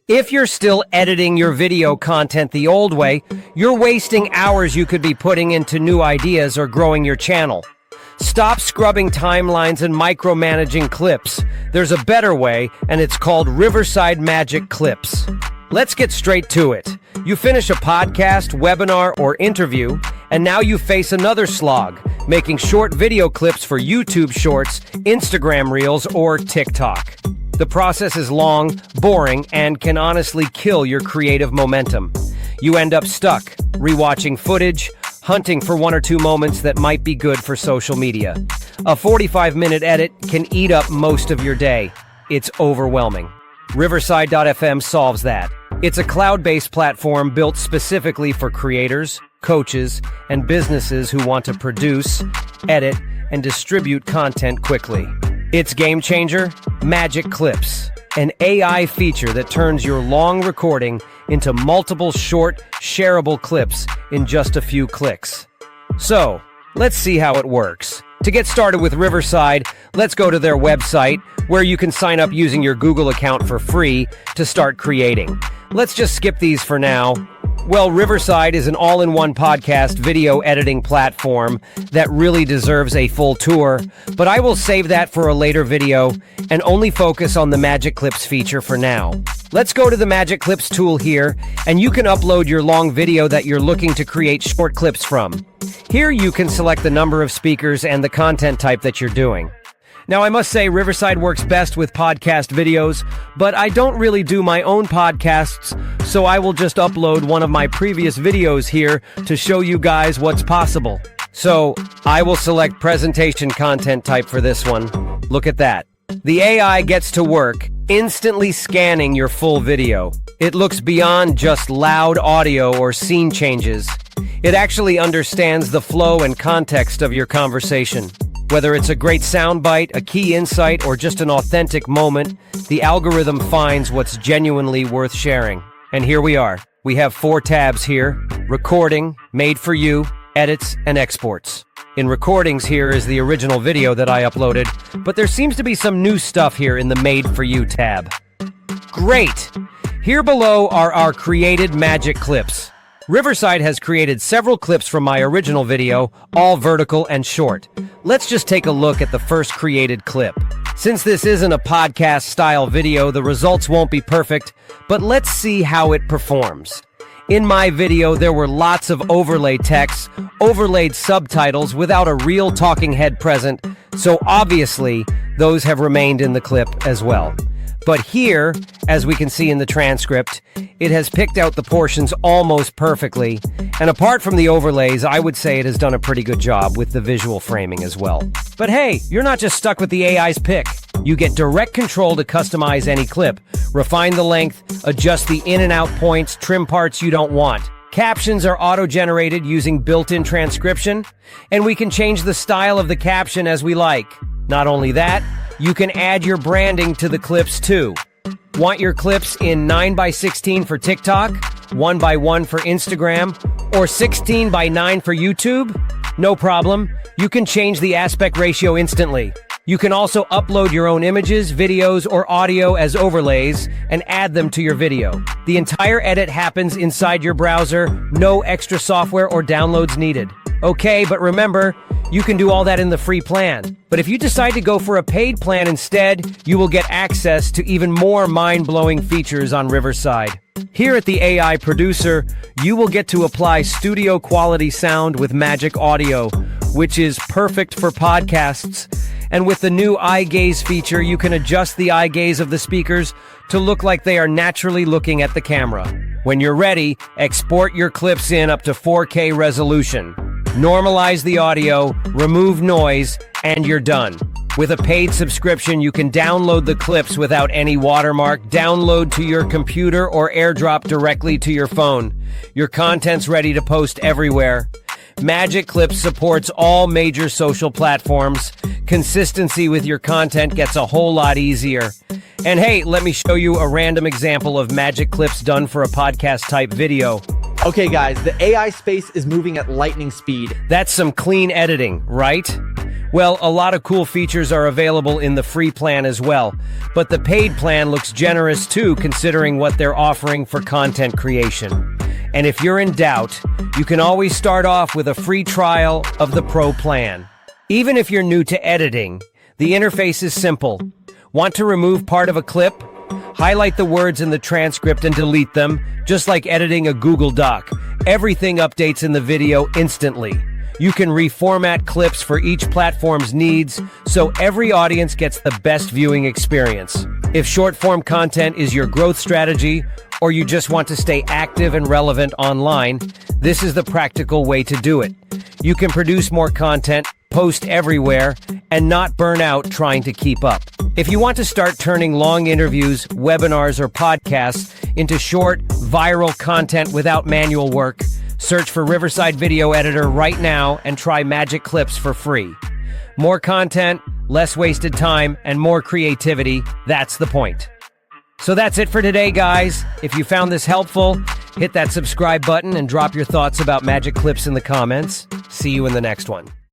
If you're still editing your video content the old way, you're wasting hours you could be putting into new ideas or growing your channel. Stop scrubbing timelines and micromanaging clips. There's a better way, and it's called Riverside Magic Clips. Let's get straight to it. You finish a podcast, webinar, or interview, and now you face another slog, making short video clips for YouTube Shorts, Instagram Reels, or TikTok. The process is long, boring, and can honestly kill your creative momentum. You end up stuck, rewatching footage, hunting for one or two moments that might be good for social media. A 45-minute edit can eat up most of your day. It's overwhelming. Riverside.fm solves that. It's a cloud-based platform built specifically for creators, coaches, and businesses who want to produce, edit, and distribute content quickly. Its game changer, Magic Clips, an AI feature that turns your long recording into multiple short, shareable clips in just a few clicks. So, let's see how it works. To get started with Riverside, let's go to their website, where you can sign up using your Google account for free to start creating. Let's just skip these for now. Well, Riverside is an all-in-one podcast video editing platform that really deserves a full tour, but I will save that for a later video and only focus on the Magic Clips feature for now. Let's go to the Magic Clips tool here, and you can upload your long video that you're looking to create short clips from. Here you can select the number of speakers and the content type that you're doing. Now, I must say Riverside works best with podcast videos, but I don't really do my own podcasts, so I will just upload one of my previous videos here to show you guys what's possible. So, I will select presentation content type for this one. Look at that. The AI gets to work, instantly scanning your full video. It looks beyond just loud audio or scene changes. It actually understands the flow and context of your conversation. Whether it's a great soundbite, a key insight, or just an authentic moment, the algorithm finds what's genuinely worth sharing. And here we are. We have 4 tabs here: Recording, Made for You, Edits, and Exports. In Recordings, here is the original video that I uploaded, but there seems to be some new stuff here in the Made for You tab. Great! Here below are our created Magic Clips. Riverside has created several clips from my original video, all vertical and short. Let's just take a look at the first created clip. Since this isn't a podcast-style video, the results won't be perfect, but let's see how it performs. In my video, there were lots of overlay text, overlaid subtitles without a real talking head present, so obviously, those have remained in the clip as well. But here, as we can see in the transcript, it has picked out the portions almost perfectly, and apart from the overlays, I would say it has done a pretty good job with the visual framing as well. But hey, you're not just stuck with the AI's pick. You get direct control to customize any clip, refine the length, adjust the in and out points, trim parts you don't want. Captions are auto-generated using built-in transcription, and we can change the style of the caption as we like. Not only that, you can add your branding to the clips too. Want your clips in 9:16 for TikTok, 1:1 for Instagram, or 16:9 for YouTube? No problem. You can change the aspect ratio instantly. You can also upload your own images, videos, or audio as overlays and add them to your video. The entire edit happens inside your browser, no extra software or downloads needed. Okay, but remember, you can do all that in the free plan. But if you decide to go for a paid plan instead, you will get access to even more mind-blowing features on Riverside. Here at the AI Producer, you will get to apply studio-quality sound with Magic Audio, which is perfect for podcasts. And with the new eye gaze feature, you can adjust the eye gaze of the speakers to look like they are naturally looking at the camera. When you're ready, export your clips in up to 4K resolution. Normalize the audio, remove noise, and you're done. With a paid subscription, you can download the clips without any watermark, download to your computer, or airdrop directly to your phone. Your content's ready to post everywhere. Magic Clips supports all major social platforms. Consistency with your content gets a whole lot easier. And hey, let me show you a random example of Magic Clips done for a podcast-type video. Okay guys, the AI space is moving at lightning speed. That's some clean editing, right? Well, a lot of cool features are available in the free plan as well, but the paid plan looks generous too, considering what they're offering for content creation. And if you're in doubt, you can always start off with a free trial of the Pro plan. Even if you're new to editing, the interface is simple. Want to remove part of a clip? Highlight the words in the transcript and delete them, just like editing a Google Doc. Everything updates in the video instantly. You can reformat clips for each platform's needs, so every audience gets the best viewing experience. If short-form content is your growth strategy, or you just want to stay active and relevant online, this is the practical way to do it. You can produce more content, post everywhere, and not burn out trying to keep up. If you want to start turning long interviews, webinars, or podcasts into short, viral content without manual work, search for Riverside Video Editor right now and try Magic Clips for free. More content, less wasted time, and more creativity, that's the point. So that's it for today, guys. If you found this helpful, hit that subscribe button and drop your thoughts about Magic Clips in the comments. See you in the next one.